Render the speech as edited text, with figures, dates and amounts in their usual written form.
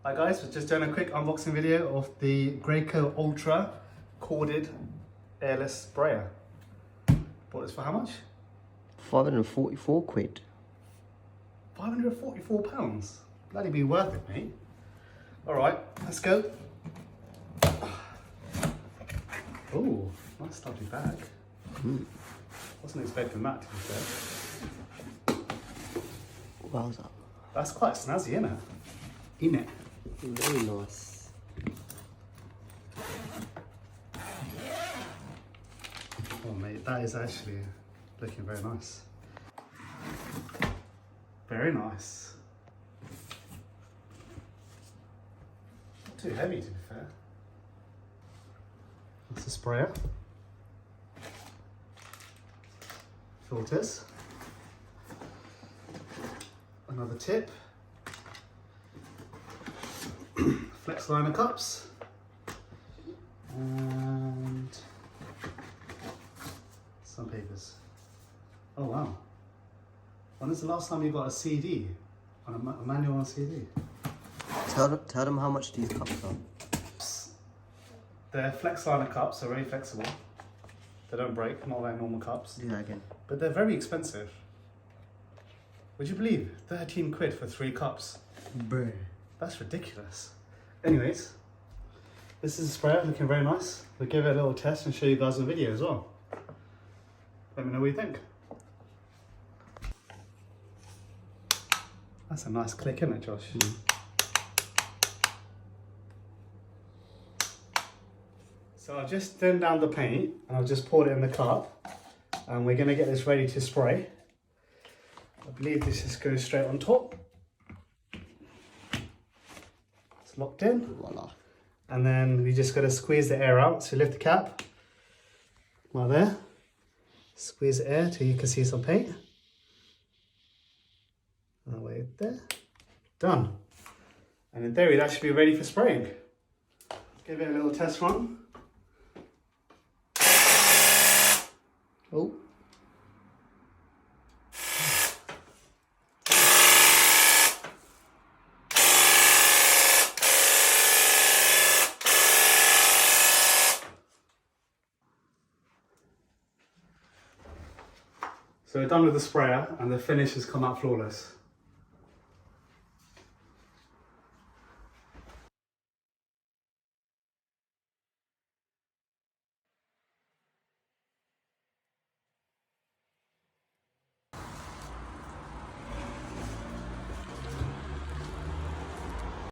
Hi guys, we're just doing a quick unboxing video of the Graco Ultra corded airless sprayer. Bought this for how much? 544 quid. £544. Bloody be worth it, mate. Alright, let's go. Oh, nice lovely bag. Wasn't expecting that, to be fair. Wowza. That's quite snazzy, isn't it? Isn't it? Very nice. Oh mate, that is actually looking very nice. Very nice. Not too heavy, to be fair. That's a sprayer. Filters. Another tip. Flex liner cups. And some papers. Oh wow. When is the last time you got a CD? On a manual on CD? Tell them how much these cups are. They're flex liner cups, they're very flexible. They don't break, not like normal cups. Do that again. But they're very expensive. Would you believe? 13 quid for 3 cups. Bruh. That's ridiculous. Anyways, this is a sprayer looking very nice. We'll give it a little test and show you guys a video as well. Let me know what you think. That's a nice click, isn't it, Josh? So I've just thinned down the paint and I've just poured it in the cup and we're going to get this ready to spray. I believe this just goes straight on top. It's locked in. Voila. And then we just got to squeeze the air out. So lift the cap, right there. Squeeze the air till you can see some paint. And wait there. Done. And in theory, that should be ready for spraying. Give it a little test run. Oh. So we're done with the sprayer and the finish has come out flawless.